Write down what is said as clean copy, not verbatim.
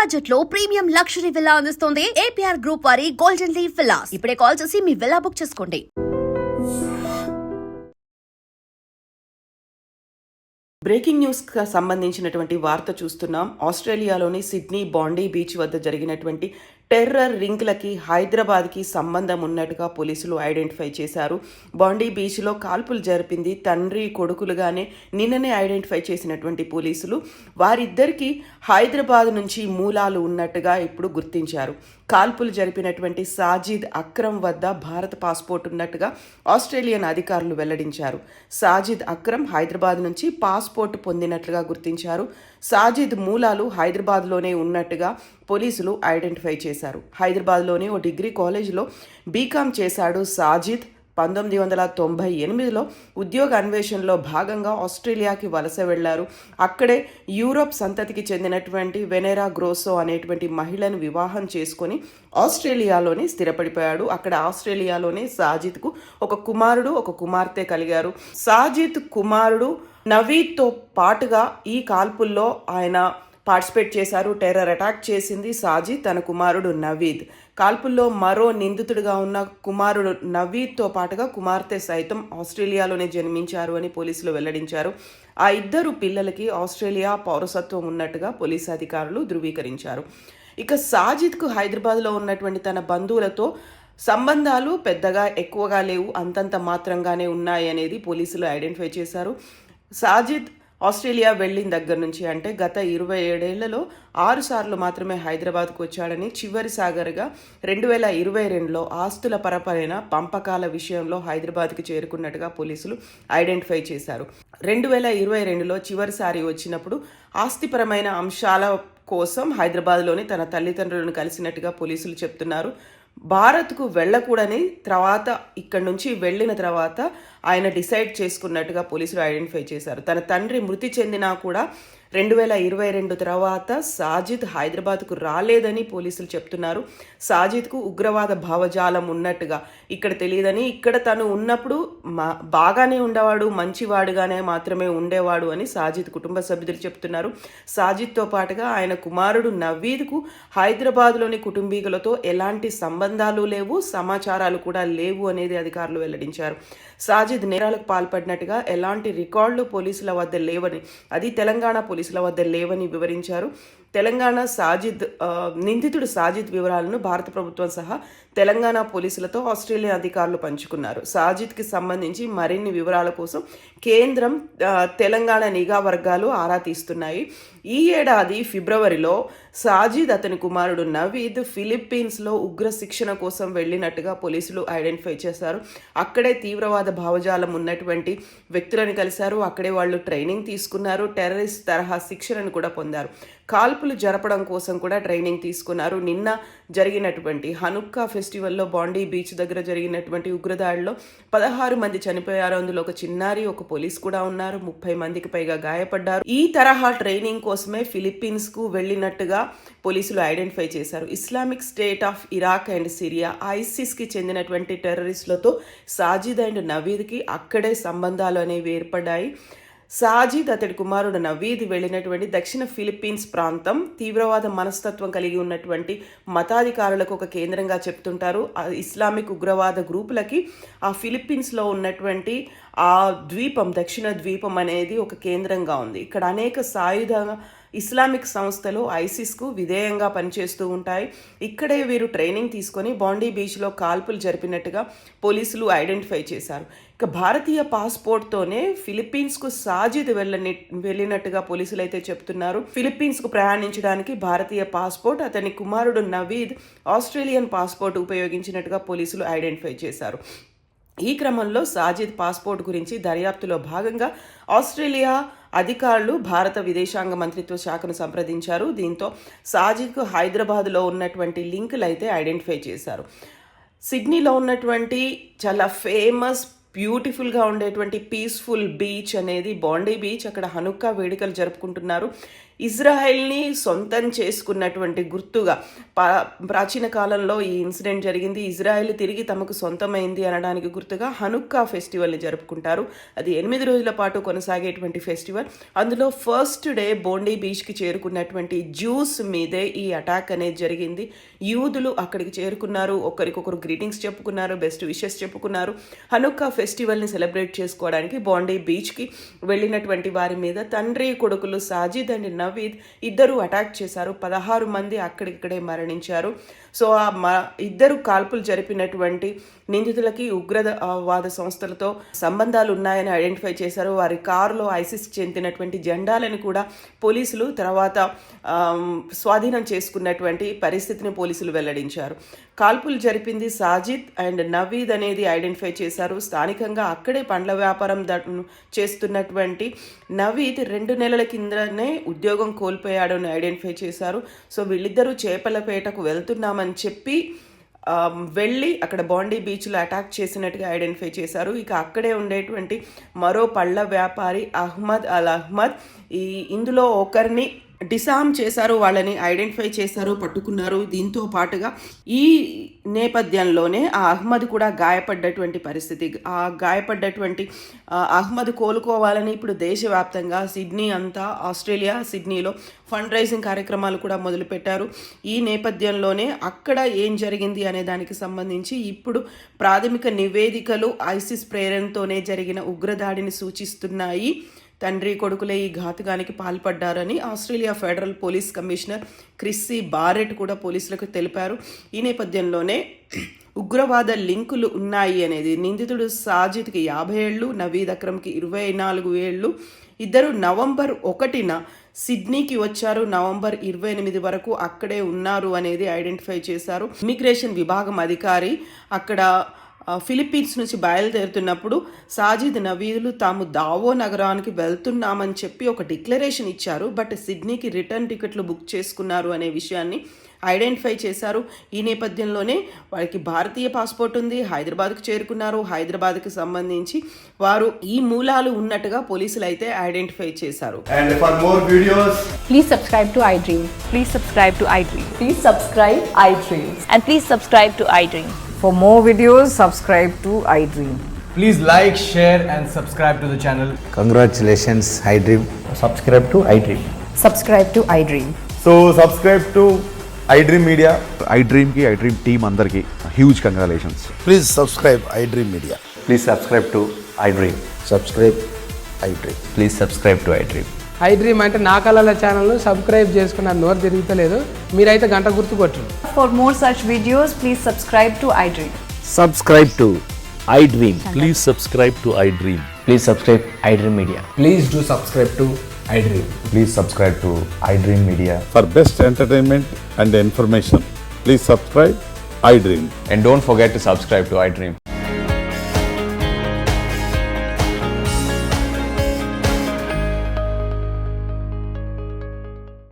Budget లో premium luxury villa అందిస్తోంది APR group వారి గోల్డెన్ లీవ్ విల్లాస్. ఇప్పుడే కాల్ చేసి మీ విల్లా బుక్ చేసుకోండి. బ్రేకింగ్ న్యూస్కి సంబంధించినటువంటి వార్త చూస్తున్నాం. ఆస్ట్రేలియాలోని సిడ్నీ బాండీ బీచ్ వద్ద జరిగినటువంటి టెర్రర్ రింగ్లకి హైదరాబాద్కి సంబంధం ఉన్నట్టుగా పోలీసులు ఐడెంటిఫై చేశారు. బాండీ బీచ్లో కాల్పులు జరిపింది తండ్రి కొడుకులుగానే నిన్ననే ఐడెంటిఫై చేసినటువంటి పోలీసులు వారిద్దరికీ హైదరాబాద్ నుంచి మూలాలు ఉన్నట్టుగా ఇప్పుడు గుర్తించారు. కాల్పులు జరిపినటువంటి సాజిద్ అక్రమ్ వద్ద భారత పాస్పోర్ట్ ఉన్నట్టుగా ఆస్ట్రేలియన్ అధికారులు వెల్లడించారు. సాజిద్ అక్రమ్ హైదరాబాద్ నుంచి పాస్పోర్ట్ పొందినట్లుగా గుర్తించారు. సాజిద్ మూలాలు హైదరాబాద్లోనే ఉన్నట్టుగా పోలీసులు ఐడెంటిఫై చేశారు. హైదరాబాద్లోని ఓ డిగ్రీ కాలేజీలో బీకామ్ చేశాడు సాజిద్. 1998లో ఉద్యోగ అన్వేషణలో భాగంగా ఆస్ట్రేలియాకి వలస వెళ్లారు. అక్కడే యూరోప్ సంతతికి చెందినటువంటి వెనెరా గ్రోసో అనేటువంటి మహిళను వివాహం చేసుకొని ఆస్ట్రేలియాలోనే స్థిరపడిపోయాడు. అక్కడ ఆస్ట్రేలియాలోనే సాజిద్కు ఒక కుమారుడు ఒక కుమార్తె కలిగారు. సాజిద్ కుమారుడు నవీద్తో పాటుగా ఈ కాల్పుల్లో ఆయన పార్టిసిపేట్ చేశారు. టెర్రర్ అటాక్ చేసింది సాజిద్, తన కుమారుడు నవీద్. కాల్పుల్లో మరో నిందితుడిగా ఉన్న కుమారుడు నవీద్తో పాటుగా కుమార్తె సైతం ఆస్ట్రేలియాలోనే జన్మించారు అని పోలీసులు వెల్లడించారు. ఆ ఇద్దరు పిల్లలకి ఆస్ట్రేలియా పౌరసత్వం ఉన్నట్టుగా పోలీసు అధికారులు ధృవీకరించారు. ఇక సాజిద్కు హైదరాబాద్లో ఉన్నటువంటి తన బంధువులతో సంబంధాలు పెద్దగా ఎక్కువగా లేవు, అంతంత మాత్రంగానే ఉన్నాయి అనేది పోలీసులు ఐడెంటిఫై చేశారు. సాజిద్ ఆస్ట్రేలియా వెళ్ళిన దగ్గర నుంచి అంటే గత 27 ఏళ్లలో 6 సార్లు మాత్రమే హైదరాబాద్కు వచ్చాడని, చివరిసారిగా 2022లో ఆస్తుల పరపరైన పంపకాల విషయంలో హైదరాబాద్కి చేరుకున్నట్టుగా పోలీసులు ఐడెంటిఫై చేశారు. 2022లో చివరిసారి వచ్చినప్పుడు ఆస్తిపరమైన అంశాల కోసం హైదరాబాద్లోని తన తల్లిదండ్రులను కలిసినట్టుగా పోలీసులు చెప్తున్నారు. భారత్కు వెళ్ళకూడని తర్వాత ఇక్కడి నుంచి వెళ్ళిన తర్వాత ఆయన డిసైడ్ చేసుకున్నట్టుగా పోలీసులు ఐడెంటిఫై చేశారు. తన తండ్రి మృతి చెందినా కూడా 2022 తర్వాత సాజిద్ హైదరాబాద్కు రాలేదని పోలీసులు చెప్తున్నారు. సాజిద్కు ఉగ్రవాద భావజాలం ఉన్నట్టుగా ఇక్కడ తెలియదని, ఇక్కడ తను ఉన్నప్పుడు బాగానే ఉండేవాడు, మంచివాడుగానే మాత్రమే ఉండేవాడు అని సాజిద్ కుటుంబ సభ్యులు చెప్తున్నారు. సాజిద్తో పాటుగా ఆయన కుమారుడు నవీద్కు హైదరాబాద్లోని కుటుంబీకులతో ఎలాంటి సంబంధాలు లేవు, సమాచారాలు కూడా లేవు అనేది అధికారులు వెల్లడించారు. సాజిద్ నేరాలకు పాల్పడినట్టుగా ఎలాంటి రికార్డులు పోలీసుల వద్ద లేవని, అది తెలంగాణ పోలీసుల వద్ద లేవని వివరించారు. తెలంగాణ నిందితుడు సాజిద్ వివరాలను భారత ప్రభుత్వం సహా తెలంగాణ పోలీసులతో ఆస్ట్రేలియా అధికారులు పంచుకున్నారు. సాజిద్కి సంబంధించి మరిన్ని వివరాల కోసం కేంద్రం, తెలంగాణ నిఘా వర్గాలు ఆరా తీస్తున్నాయి. ఈ ఏడాది ఫిబ్రవరిలో సాజిద్ అతని కుమారుడు నవీద్ ఫిలిప్పీన్స్లో ఉగ్ర శిక్షణ కోసం వెళ్ళినట్టుగా పోలీసులు ఐడెంటిఫై చేశారు. అక్కడే తీవ్రవాద భావజాలం ఉన్నటువంటి వ్యక్తులను కలిశారు. అక్కడే వాళ్ళు ట్రైనింగ్ తీసుకున్నారు. టెర్రరిస్ట్ తరహా శిక్షణను కూడా పొందారు. కాల్పులు జరపడం కోసం కూడా ట్రైనింగ్ తీసుకున్నారు. నిన్న జరిగినటువంటి హనుక్కా ఫెస్టివల్లో బాండీ బీచ్ దగ్గర జరిగినటువంటి ఉగ్రదాడిలో 16 మంది చనిపోయారు. అందులో ఒక చిన్నారి, ఒక పోలీస్ కూడా ఉన్నారు. 30 మందికి పైగా గాయపడ్డారు. ఈ తరహా ట్రైనింగ్ కోసమే ఫిలిప్పీన్స్కు వెళ్ళినట్టుగా పోలీసులు ఐడెంటిఫై చేశారు. Islamic State of Iraq and Syria, ఐసిస్కి చెందినటువంటి టెర్రరిస్టులతో సాజిద్ అండ్ నవీద్కి అక్కడే సంబంధాలు అనేవి ఏర్పడ్డాయి. సాజిద్ అతడి కుమారుడు నవీద్ వెళ్ళినటువంటి దక్షిణ ఫిలిప్పీన్స్ ప్రాంతం తీవ్రవాద మనస్తత్వం కలిగి ఉన్నటువంటి మతాధికారులకు ఒక కేంద్రంగా చెప్తుంటారు. ఇస్లామిక్ ఉగ్రవాద గ్రూపులకి ఆ ఫిలిప్పీన్స్లో ఉన్నటువంటి ఆ ద్వీపం, దక్షిణ ద్వీపం అనేది ఒక కేంద్రంగా ఉంది. ఇక్కడ అనేక సాయుధ ఇస్లామిక్ సంస్థలు ఐసిస్కు విధేయంగా పనిచేస్తూ ఉంటాయి. ఇక్కడే వీరు ట్రైనింగ్ తీసుకొని బాండీ బీచ్లో కాల్పులు జరిపినట్టుగా పోలీసులు ఐడెంటిఫై చేశారు. ఇక భారతీయ పాస్పోర్ట్తోనే ఫిలిప్పీన్స్కు సాజిద్ వెళ్ళినట్టుగా పోలీసులు అయితే చెప్తున్నారు. ఫిలిప్పీన్స్కు ప్రయాణించడానికి భారతీయ పాస్పోర్ట్, అతని కుమారుడు నవీద్ ఆస్ట్రేలియన్ పాస్పోర్ట్ ఉపయోగించినట్టుగా పోలీసులు ఐడెంటిఫై చేశారు. ఈ క్రమంలో సాజిద్ పాస్పోర్ట్ గురించి దర్యాప్తులో భాగంగా ఆస్ట్రేలియా అధికారులు భారత విదేశాంగ మంత్రిత్వ శాఖను సంప్రదించారు. దీంతో సాజిద్కు హైదరాబాద్లో ఉన్నటువంటి లింకులు అయితే ఐడెంటిఫై చేశారు. సిడ్నీలో ఉన్నటువంటి చాలా ఫేమస్, బ్యూటిఫుల్గా ఉండేటువంటి పీస్ఫుల్ బీచ్ అనేది బాండీ బీచ్. అక్కడ హనుక్కా వేడుకలు జరుపుకుంటున్నారు. ఇజ్రాయెల్ని సొంతం చేసుకున్నటువంటి గుర్తుగా ప్రాచీన కాలంలో ఈ ఇన్సిడెంట్ జరిగింది. ఇజ్రాయెల్ తిరిగి తమకు సొంతమైంది అనడానికి గుర్తుగా హనుక్కా ఫెస్టివల్ని జరుపుకుంటారు. అది 8 రోజుల పాటు కొనసాగేటువంటి ఫెస్టివల్. అందులో ఫస్ట్ డే బోండీ బీచ్కి చేరుకున్నటువంటి జ్యూస్ మీదే ఈ అటాక్ అనేది జరిగింది. యూదులు అక్కడికి చేరుకున్నారు, ఒకరికొకరు గ్రీటింగ్స్ చెప్పుకున్నారు, బెస్ట్ విషెస్ చెప్పుకున్నారు. హనుక్కా ఫెస్టివల్ని సెలబ్రేట్ చేసుకోవడానికి బోండీ బీచ్కి వెళ్ళినటువంటి వారి మీద తండ్రి కొడుకులు సాజిద్ అండ్ నవీద్ ఇద్దరు అటాక్ చేశారు. 16 మంది అక్కడిక్కడే మరణించారు. సో ఇద్దరు కాల్పులు జరిపినటువంటి నిందితులకి ఉగ్రవాద సంస్థలతో సంబంధాలు ఉన్నాయని ఐడెంటిఫై చేశారు. వారి కారులో ఐసిస్ చెందినటువంటి జెండాలను కూడా పోలీసులు తర్వాత స్వాధీనం చేసుకున్నటువంటి పరిస్థితిని పోలీసులు వెల్లడించారు. కాల్పులు జరిపింది సాజిద్ అండ్ నవీద్ అనేది ఐడెంటిఫై చేశారు. స్థానికంగా అక్కడే పండ్ల వ్యాపారం చేస్తున్నటువంటి నవీద్ 2 నెలల కిందనే ఉద్యోగం కోల్పోయాడు అని ఐడెంటిఫై చేశారు. సో వీళ్ళిద్దరూ చేపలపేటకు వెళ్తున్నామని చెప్పి వెళ్ళి అక్కడ బోండీ బీచ్లో అటాక్ చేసినట్టుగా ఐడెంటిఫై చేశారు. ఇక అక్కడే ఉండేటువంటి మరో పళ్ళ వ్యాపారి అహ్మద్ అల్ అహ్మద్ ఇందులో ఒకరిని డిసామ్ చేశారు, వాళ్ళని ఐడెంటిఫై చేశారు, పట్టుకున్నారు. దీంతో పాటుగా ఈ నేపథ్యంలోనే ఆ అహ్మద్ కూడా గాయపడ్డటువంటి పరిస్థితి. ఆ గాయపడ్డటువంటి అహ్మద్ కోలుకోవాలని ఇప్పుడు దేశవ్యాప్తంగా సిడ్నీ అంతా ఆస్ట్రేలియా సిడ్నీలో ఫండ్ రైజింగ్ కార్యక్రమాలు కూడా మొదలుపెట్టారు. ఈ నేపథ్యంలోనే అక్కడ ఏం జరిగింది అనే దానికి సంబంధించి ఇప్పుడు ప్రాథమిక నివేదికలు ఐసిస్ ప్రేరణతోనే జరిగిన ఉగ్రదాడిని సూచిస్తున్నాయి. తండ్రి కొడుకులే ఈ ఘాతుకానికి పాల్పడ్డారని Australia federal police commissioner Krissy Barrett కూడా పోలీసులకు తెలిపారు. ఈ నేపథ్యంలోనే ఉగ్రవాద లింకులు ఉన్నాయి అనేది నిందితుడు సాజిద్కి 50 ఏళ్ళు, నవీద్ అక్రమ్కి 24 ఏళ్ళు. ఇద్దరు నవంబర్ 1న సిడ్నీకి వచ్చారు. నవంబర్ 28 వరకు అక్కడే ఉన్నారు అనేది ఐడెంటిఫై చేశారు. ఇమిగ్రేషన్ విభాగం అధికారి అక్కడ ఫిలిప్పీన్స్ నుంచి బయలుదేరుతున్నప్పుడు సాజిద్ నవీదులు తాము దావో నగరానికి వెళ్తున్నామని చెప్పి ఒక డిక్లరేషన్ ఇచ్చారు. బట్ సిడ్నీకి రిటర్న్ టికెట్లు బుక్ చేసుకున్నారు అనే విషయాన్ని ఐడెంటిఫై చేశారు. ఈ నేపథ్యంలోనే వారికి భారతీయ పాస్పోర్ట్ ఉంది, హైదరాబాద్కు చేరుకున్నారు. హైదరాబాద్కి సంబంధించి వారు ఈ మూలాలు ఉన్నట్టుగా పోలీసులు అయితే ఐడెంటిఫై చేశారు. And for more videos, Please subscribe to iDream. Please subscribe to iDream. Please subscribe iDream. And please subscribe to iDream. For more videos, subscribe to iDream. please like, share and subscribe to the channel. Congratulations, iDream. Subscribe to iDream. Subscribe to iDream. So subscribe to iDream Media. iDream की iDream team अंदर की huge congratulations. Please subscribe iDream Media. Please subscribe to iDream. Subscribe iDream. Please subscribe to iDream. iDream అంటే నా కళల ఛానల్ను subscribe చేసుకున్న నోరు తిరుగుతలేదు, మీరైతే గంట గుర్తు కొట్టండి. For more such videos, please subscribe to iDream. Subscribe to iDream. Please subscribe to iDream. Please subscribe iDream Media. Please do subscribe to iDream. Please subscribe to iDream Media. For best entertainment and information, please subscribe iDream. And don't forget to subscribe to iDream.